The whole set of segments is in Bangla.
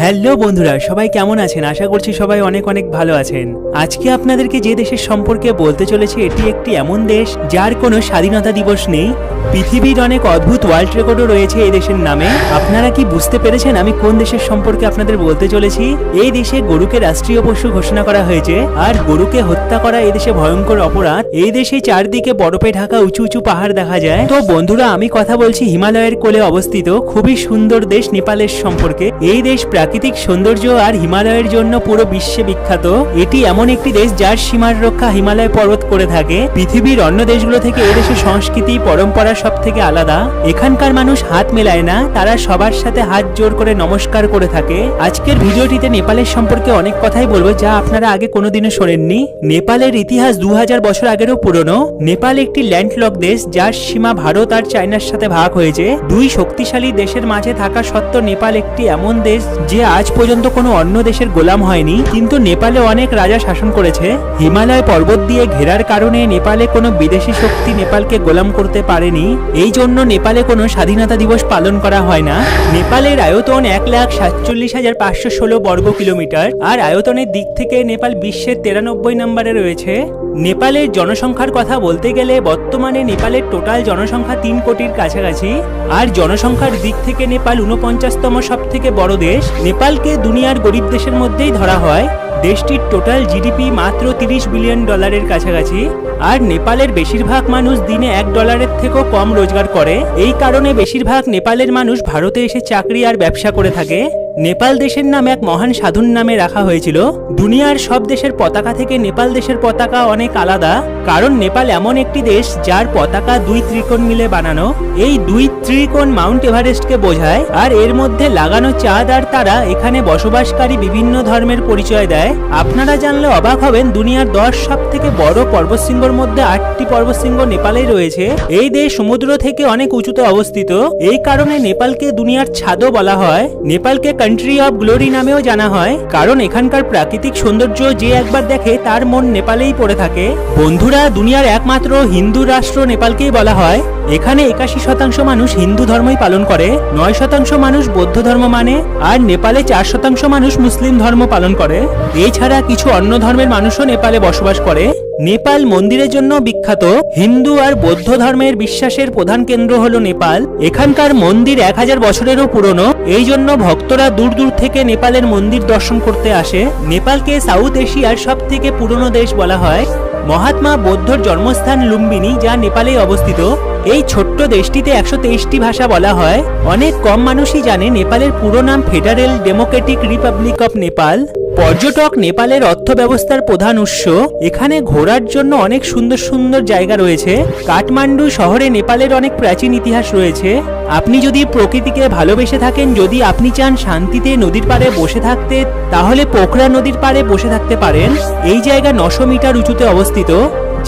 হ্যালো বন্ধুরা, সবাই কেমন আছেন? আশা করছি সবাই অনেক অনেক ভালো আছেন। আজকে আপনাদেরকে যে দেশের সম্পর্কে বলতে চলেছি, এটি একটি এমন দেশ যার কোনো স্বাধীনতা দিবস নেই। পৃথিবীর অনেক অদ্ভুত ওয়ার্ল্ড রেকর্ডও রয়েছে এই দেশের নামে। আপনারা কি বুঝতে পেরেছেন আমি কোন দেশের সম্পর্কে আপনাদের বলতে চলেছি? এই দেশে গরুকে রাষ্ট্রীয় পশু ঘোষণা করা হয়েছে, আর গরুকে হত্যা করা এই দেশে ভয়ঙ্কর অপরাধ। এই দেশে চারদিকে বরফে ঢাকা উঁচু উঁচু পাহাড় দেখা যায়। তো বন্ধুরা, আমি কথা বলছি হিমালয়ের কোলে অবস্থিত খুবই সুন্দর দেশ নেপালের সম্পর্কে। এই দেশ প্রাকৃতিক সৌন্দর্য আর হিমালয়ের জন্য পুরো বিশ্বে বিখ্যাত। এটি এমন একটি দেশ যার সীমার রক্ষা হিমালয় পর্বত করে থাকে। পৃথিবীর অন্য দেশগুলো থেকে এই দেশের সংস্কৃতি পরম্পরা সব থেকে আলাদা। এখানকার মানুষ হাত মেলায় না, তারা সবার সাথে হাত জোর করে নমস্কার করে থাকে। আজকের ভিডিওটিতে নেপালের সম্পর্কে অনেক কথাই বলবো যা আপনারা আগে কোনোদিনও শোনেননি। নেপালের ইতিহাস 2000 বছর আগেরও পুরনো। নেপাল একটি ল্যান্ডলক দেশ যার সীমা ভারত আর চায়নার সাথে ভাগ হয়েছে। দুই শক্তিশালী দেশের মাঝে থাকা সত্ত্বেও নেপাল একটি এমন দেশ যে আজ পর্যন্ত কোনো অন্য দেশের গোলাম হয়নি। কিন্তু নেপালে অনেক রাজা শাসন করেছে। হিমালয় পর্বত দিয়ে ঘেরার কারণে নেপালে কোনো বিদেশি শক্তি নেপালকে গোলাম করতে পারেনি। এই জন্য নেপালে কোনো স্বাধীনতা দিবস পালন করা হয় না। নেপালের আয়তন 1,47,516 বর্গ কিলোমিটার, আর আয়তনের দিক থেকে নেপাল বিশ্বের 93 নম্বরে রয়েছে। নেপালের জনসংখ্যার কথা বলতে গেলে বর্তমানে নেপালের টোটাল জনসংখ্যা 3 কোটির কাছাকাছি, আর জনসংখ্যার দিক থেকে নেপাল 49তম সব থেকে বড় দেশ। নেপালকে দুনিয়ার গরিব দেশের মধ্যেই ধরা হয়। দেশটির টোটাল জিডিপি মাত্র $30 বিলিয়ন কাছাকাছি, আর নেপালের বেশিরভাগ মানুষ দিনে $1 থেকেও কম রোজগার করে। এই কারণে বেশিরভাগ নেপালের মানুষ ভারতে এসে চাকরি আর ব্যবসা করে থাকে। নেপাল দেশের নাম এক মহান সাধুর নামে রাখা হয়েছিল। দুনিয়ার সব দেশের পতাকা থেকে নেপাল দেশের পতাকা অনেক আলাদা, কারণ নেপাল এমন একটি দেশ যার পতাকা 2 ত্রিকোণ মিলে বানানো। এই 2 ত্রিকোণ মাউন্ট এভারেস্টকে বোঝায়, আর এর মধ্যে লাগানো চাঁদ আর তারা এখানে বসবাসকারী বিভিন্ন ধর্মের পরিচয় দেয়। আপনারা জানলে অবাক হবেন, দুনিয়ার 10 সব থেকে বড় পর্বতশৃঙ্গের মধ্যে 8টি পর্বতশৃঙ্গ নেপালেই রয়েছে। এই দেশ সমুদ্র থেকে অনেক উঁচুতে অবস্থিত। এই কারণে নেপালকে দুনিয়ার ছাদও বলা হয়। নেপালকে কান্ট্রি অফ গ্লোরি নামেও জানা হয়, কারণ এখানকার প্রাকৃতিক সৌন্দর্য যে একবার দেখে তার মন নেপালেই পড়ে থাকে। বন্ধুরা, দুনিয়ার একমাত্র হিন্দু রাষ্ট্র নেপালকেই বলা হয়। এখানে 81% মানুষ হিন্দু ধর্মই পালন করে, 9% মানুষ বৌদ্ধ ধর্ম মানে, আর নেপালে 4% মানুষ মুসলিম ধর্ম পালন করে। এছাড়া কিছু অন্য ধর্মের মানুষও নেপালে বসবাস করে। নেপাল মন্দিরের জন্য বিখ্যাত। হিন্দু আর বৌদ্ধ ধর্মের বিশ্বাসের প্রধান কেন্দ্র হলো নেপাল। এখানকার মন্দির 1000 বছরেরও পুরনো। এই জন্য ভক্তরা দূর দূর থেকে নেপালের মন্দির দর্শন করতে আসে। নেপালকে সাউথ এশিয়ার সব থেকে পুরনো দেশ বলা হয়। মহাত্মা বৌদ্ধর জন্মস্থান লুম্বিনী, যা নেপালে অবস্থিত। এই ছোট্ট দেশটিতে 123টি ভাষা বলা হয়। অনেক কম মানুষই জানে নেপালের পুরো নাম federal Democratic Republic of Nepal. পর্যটক নেপালের অর্থব্যবস্থার প্রধান উৎস। এখানে ঘোরার জন্য অনেক সুন্দর সুন্দর জায়গা রয়েছে। কাঠমান্ডু শহরে নেপালের অনেক প্রাচীন ইতিহাস রয়েছে। আপনি যদি প্রকৃতিকে ভালোবেসে থাকেন, যদি আপনি চান শান্তিতে নদীর পাড়ে বসে থাকতে, তাহলে পোখরা নদীর পাড়ে বসে থাকতে পারেন। এই জায়গা 900 মিটার উঁচুতে অবস্থিত,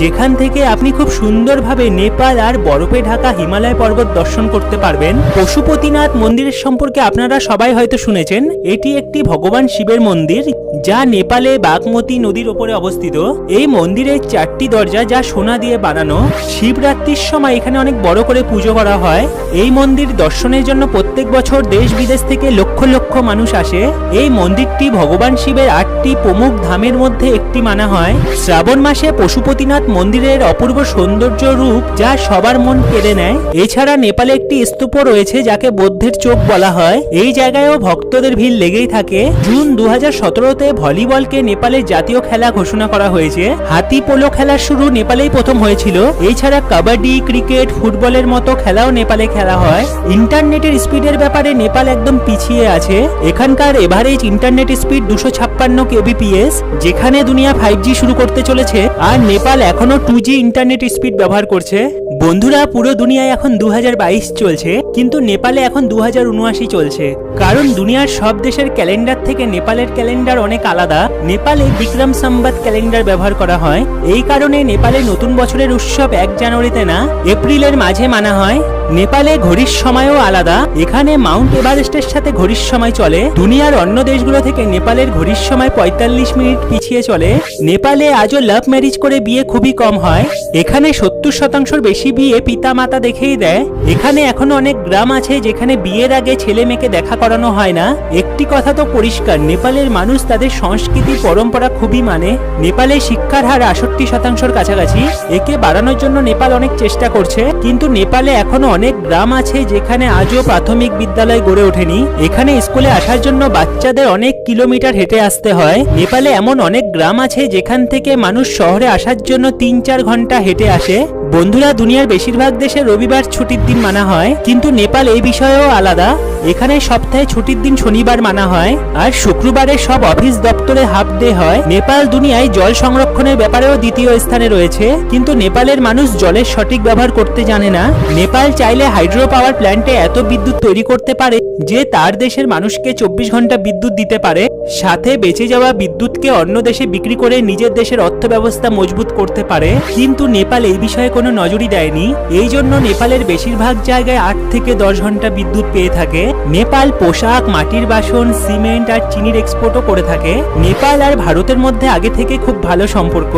যেখান থেকে আপনি খুব সুন্দরভাবে নেপাল আর বরফে ঢাকা হিমালয় পর্বত দর্শন করতে পারবেন। পশুপতিনাথ মন্দিরের সম্পর্কে আপনারা সবাই হয়তো শুনেছেন। এটি একটি ভগবান শিবের মন্দির, যা নেপালে বাগমতী নদীর উপরে অবস্থিত। এই মন্দিরের 4টি দরজা, যা সোনা দিয়ে বানানো। শিবরাত্রির সময় এখানে অনেক বড় করে পুজো করা হয়। এই মন্দির দর্শনের জন্য প্রত্যেক বছর দেশ বিদেশ থেকে লক্ষ লক্ষ মানুষ আসে। এই মন্দিরটি ভগবান শিবের 8টি প্রমুখ ধামের মধ্যে একটি মানা হয়। শ্রাবণ মাসে পশুপতিনাথ মন্দিরের অপূর্ব সৌন্দর্য রূপ, যা সবার মন কেড়ে নেয়। এছাড়া নেপালে একটি স্তূপ রয়েছে যাকে বৌদ্ধের চোখ বলা হয়। এই জায়গায়ও ভক্তদের ভিড় লেগেই থাকে। জুন 2017-তে ভলিবলকে নেপালের জাতীয় খেলা ঘোষণা করা হয়েছে। হাতি পোলো খেলার শুরু নেপালেই প্রথম হয়েছিল। এছাড়া কাবাডি, ক্রিকেট, ফুটবলের মতো খেলাও নেপালে খেলা হয়। ইন্টারনেটের স্পিডের ব্যাপারে নেপাল একদম পিছিয়ে আছে। এখানকার এভারেজ ইন্টারনেট স্পিড 256 kbps, যেখানে দুনিয়া 5G শুরু করতে চলেছে, আর নেপাল এখনো 2G ইন্টারনেট স্পিড ব্যবহার করছে। বন্ধুরা, পুরো দুনিয়ায় এখন 2022 চলছে, কিন্তু নেপালে এখন 2079 চলছে। কারণ দুনিয়ার সব দেশের ক্যালেন্ডার থেকে নেপালের ক্যালেন্ডার অনেক আলাদা। নেপালে বিক্রম সম্বত ক্যালেন্ডার ব্যবহার করা হয়। এই কারণে নেপালে নতুন বছরের উৎসব 1 জানুয়ারিতে না, এপ্রিলের মাঝে মানা হয়। নেপালে ঘড়ির সময়ও আলাদা। এখানে মাউন্ট এভারেস্টের সাথে ঘড়ির সময় চলে। দুনিয়ার অন্য দেশগুলো থেকে নেপালের ঘড়ির সময় 45 মিনিট পিছিয়ে চলে। নেপালে আজও লাভ ম্যারেজ করে বিয়ে খুবই কম হয়। এখানে 70% বেশি বিয়ে পিতা মাতা দেখেই দেয়। এখানে এখনো অনেক গ্রাম আছে যেখানে বিয়ের আগে ছেলে মেয়েকে দেখা করানো হয় না। একটি কথা তো পরিষ্কার, নেপালের মানুষ তাদের সংস্কৃতি পরম্পরা খুবই মানে। নেপালে শিক্ষার হার 68% কাছাকাছি। একে বাড়ানোর জন্য নেপাল অনেক চেষ্টা করছে, কিন্তু নেপালে এখনো অনেক গ্রাম আছে যেখানে আজও প্রাথমিক বিদ্যালয় গড়ে ওঠেনি। এখানে স্কুলে আসার জন্য বাচ্চাদের অনেক কিলোমিটার হেঁটে আসতে হয়। নেপালে এমন অনেক গ্রাম আছে যেখান থেকে মানুষ শহরে আসার জন্য 3-4 ঘন্টা হেঁটে আসে। বন্ধুরা, দুনিয়ার বেশিরভাগ দেশে রবিবার ছুটির দিন মানা হয়, কিন্তু নেপাল এই বিষয়েও আলাদা। এখানে সপ্তাহে ছুটির দিন শনিবার মানা হয়, আর শুক্রবারে সব অফিস দপ্তরে হাফ ডে হয়। নেপাল দুনিয়ায় জল সংরক্ষণের ব্যাপারেও দ্বিতীয় স্থানে রয়েছে, কিন্তু নেপালের মানুষ জলের সঠিক ব্যবহার করতে জানে না। নেপাল চাইলে হাইড্রো পাওয়ার প্ল্যান্টে এত বিদ্যুৎ তৈরি করতে পারে যে তার দেশের মানুষকে 24 ঘন্টা বিদ্যুৎ দিতে পারে, সাথে বেঁচে যাওয়া বিদ্যুৎকে অন্য দেশে বিক্রি করে নিজের দেশের অর্থ ব্যবস্থা মজবুত করতে পারে। কিন্তু নেপাল এই বিষয়ে কোনো নজরই দেয়নি। এই জন্য নেপালের বেশিরভাগ জায়গায় 8 থেকে 10 ঘন্টা বিদ্যুৎ পেয়ে থাকে। নেপাল পোশাক, মাটির বাসন, সিমেন্ট আর চিনির এক্সপোর্টও করে থাকে। নেপাল আর ভারতের মধ্যে আগে থেকে খুব ভালো সম্পর্ক।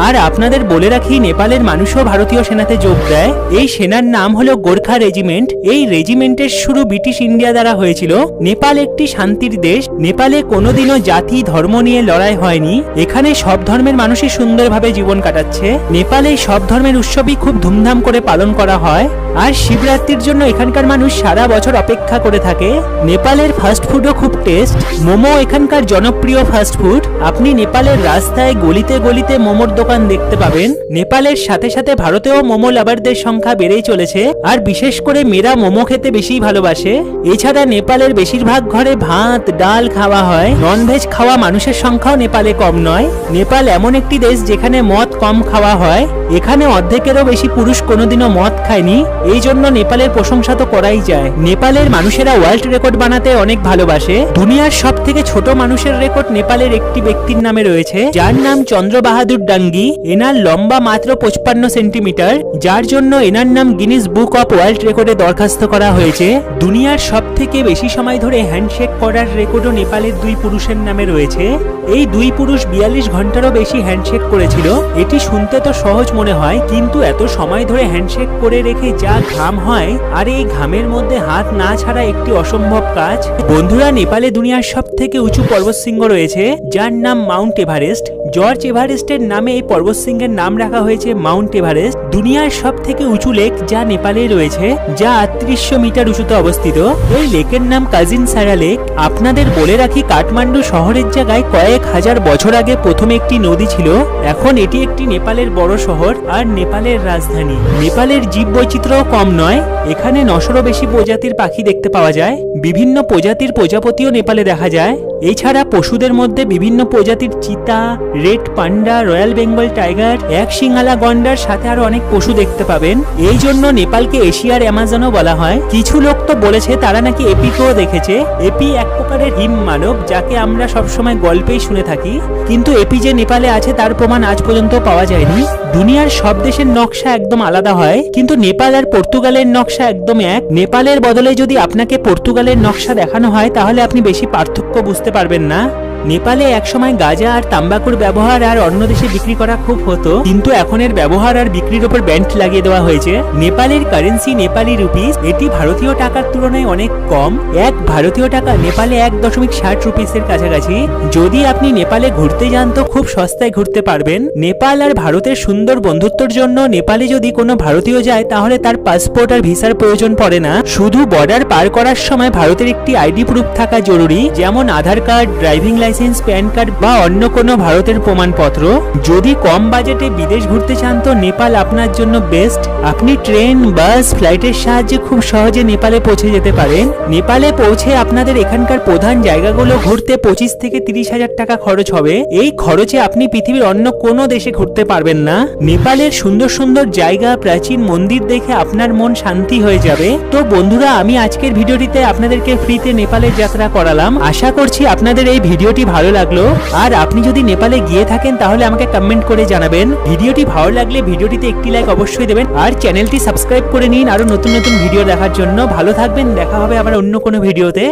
আর আপনাদের বলে রাখি, নেপালের মানুষও ভারতীয় সেনাতে যোগ দেয়। এই সেনার নাম হলো গোর্খা রেজিমেন্ট। এই রেজিমেন্টের শুরু ব্রিটিশ ইন্ডিয়া দ্বারা হয়েছিল। নেপাল একটি শান্তির দেশ। নেপালে কোনোদিনও জাতি ধর্ম নিয়ে লড়াই হয়নি। এখানে সব ধর্মের মানুষই সুন্দরভাবে জীবন কাটাচ্ছে। নেপালে সব ধর্মের উৎসবই খুব ধুমধাম করে পালন করা হয়, আর শিবরাত্রির জন্য এখানকার মানুষ সারা বছর অপেক্ষা করে থাকে। নেপালের ফাস্ট ফুডও খুব টেস্ট। মোমো এখানকার জনপ্রিয় ফাস্ট ফুড। আপনি নেপালের রাস্তায় গলিতে গলিতে মোমোর দোকান দেখতে পাবেন। নেপালের সাথে সাথে ভারতেও মোমো লাভারদের সংখ্যা বেড়েই চলেছে, আর বিশেষ করে মেয়েরা মোমো খেতে বেশি ভালোবাসে। এছাড়া নেপালের বেশিরভাগ ঘরে ভাত ডাল খাওয়া হয়। ননভেজ খাওয়া মানুষের সংখ্যাও নেপালে কম নয়। নেপাল এমন একটি দেশ যেখানে মদ কম খাওয়া হয়। এখানে অর্ধেকেরও বেশি পুরুষ কোনোদিনও মদ খায়নি। এই জন্য নেপালের প্রশংসা তো করাই যায়। নেপালের মানুষেরা ওয়ার্ল্ড রেকর্ড বানাতে অনেক ভালোবাসে। দুনিয়ার সব থেকে ছোট মানুষের রেকর্ড নেপালের একটি ব্যক্তির নামে রয়েছে, যার নাম চন্দ্র বাহাদুর ডাঙ্গি। এনার লম্বা মাত্র 55 সেন্টিমিটার, যার জন্য এনার নাম গিনিস বুক অফ ওয়ার্ল্ড রেকর্ডে দরখাস্ত করা হয়েছে। দুনিয়ার সব থেকে বেশি সময় ধরে হ্যান্ডশেক করার রেকর্ডও নেপালের 2 পুরুষের নামে রয়েছে। এই 2 পুরুষ 42 ঘন্টারও বেশি হ্যান্ডশেক করেছিল। এটি শুনতে তো সহজ মনে হয়, কিন্তু এত সময় ধরে হ্যান্ডশেক করে রেখে যা ঘাম হয়, আর এই ঘামের মধ্যে হাত না ছাড়া একটি অসম্ভব কাজ। বন্ধুরা, নেপালে দুনিয়ার সব থেকে উঁচু পর্বতশৃঙ্গ রয়েছে, যার নাম মাউন্ট এভারেস্ট। জর্জ এভারেস্টের নামে এই পর্বতশৃঙ্গের নাম রাখা হয়েছে মাউন্ট এভারেস্ট। দুনিয়ার সব থেকে উঁচু লেক যা নেপালে রয়েছে, যা 3800 মিটার উঁচুতে অবস্থিত। এই লেকের নাম কাজিন সারা লেক। আপনাদের বলে রাখি, কাঠমান্ডু শহরের জায়গায় কয়েক হাজার বছর আগে প্রথমে একটি নদী ছিল। এখন এটি একটি নেপালের বড় শহর আর নেপালের রাজধানী। নেপালের জীববৈচিত্র্য কম নয়। এখানে 900-রও বেশি প্রজাতির পাখি দেখতে পাওয়া যায়। বিভিন্ন প্রজাতির প্রজাপতিও নেপালে দেখা যায়। এছাড়া পশুদের মধ্যে বিভিন্ন প্রজাতির চিতা, red panda, royal Bengal tiger, এক সিংহালা গন্ডার, সাথে আরো অনেক পশু দেখতে পাবেন। এই জন্য নেপালকে এশিয়ার অ্যামাজনও বলা হয়। কিছু লোক তো বলেছে তারা নাকি এপিকেও দেখেছে। এপি এক প্রকারের হিম মানব, যাকে আমরা সবসময় গল্পেই শুনে থাকি, কিন্তু এপি যে নেপালে আছে তার প্রমাণ আজ পর্যন্ত পাওয়া যায়নি। দুনিয়ার সব দেশের নকশা একদম আলাদা হয়, কিন্তু নেপাল আর পর্তুগালের নকশা একদম এক। নেপালের বদলে যদি আপনাকে পর্তুগালের নকশা দেখানো হয়, তাহলে আপনি বেশি পার্থক্য বুঝতে পারবেন না। নেপালে একসময় গাঁজা আর তাম্বাকুর ব্যবহার আর অন্য দেশে বিক্রি করা খুব হতো, কিন্তু এখন এর ব্যবহার আর বিক্রির উপর ব্যান্ড লাগিয়ে দেওয়া হয়েছে। নেপালের কারেন্সি নেপালি রুপিস। এটি ভারতীয় টাকার তুলনায় অনেক কম। এক ভারতীয় টাকা নেপালে 1.60 রুপিসের কাছাকাছি। যদি আপনি নেপালে ঘুরতে যান তো খুব সস্তায় ঘুরতে পারবেন। নেপাল আর ভারতের সুন্দর বন্ধুত্বের জন্য নেপালে যদি কোনো ভারতীয় যায়, তাহলে তার পাসপোর্ট আর ভিসার প্রয়োজন পড়ে না। শুধু বর্ডার পার করার সময় ভারতের একটি আইডি প্রুফ থাকা জরুরি, যেমন Aadhaar card, driving licence, PAN card বা অন্য কোনো ভারতের প্রমাণপত্র। যদি কম বাজেটে বিদেশ ঘুরতে চান তো নেপাল আপনার জন্য বেস্ট। আপনি ট্রেন, বাস, ফ্লাইটের সাহায্যে খুব সহজে নেপালে পৌঁছে যেতে পারেন। নেপালে পৌঁছে আপনাদের এখানকার প্রধান জায়গাগুলো ঘুরতে 25 থেকে 30 হাজার টাকা খরচ হবে। এই খরচে আপনি পৃথিবীর অন্য কোনো দেশে ঘুরতে পারবেন না। নেপালের সুন্দর সুন্দর জায়গা, প্রাচীন মন্দির দেখে আপনার মন শান্তি হয়ে যাবে। তো বন্ধুরা, আমি আজকের ভিডিওটিতে আপনাদেরকে ফ্রিতে নেপালের যাত্রা করালাম। আশা করছি আপনাদের এই ভিডিওটি ভালো লাগলো। আর আপনি যদি নেপালে গিয়ে থাকেন তাহলে আমাকে কমেন্ট করে জানাবেন। ভিডিওটি ভালো লাগলে ভিডিওটিতে একটি লাইক অবশ্যই দেবেন, আর চ্যানেলটি সাবস্ক্রাইব করে নিন আরো নতুন নতুন ভিডিও দেখার জন্য। ভালো থাকবেন, দেখা হবে আবার অন্য কোনো ভিডিওতে।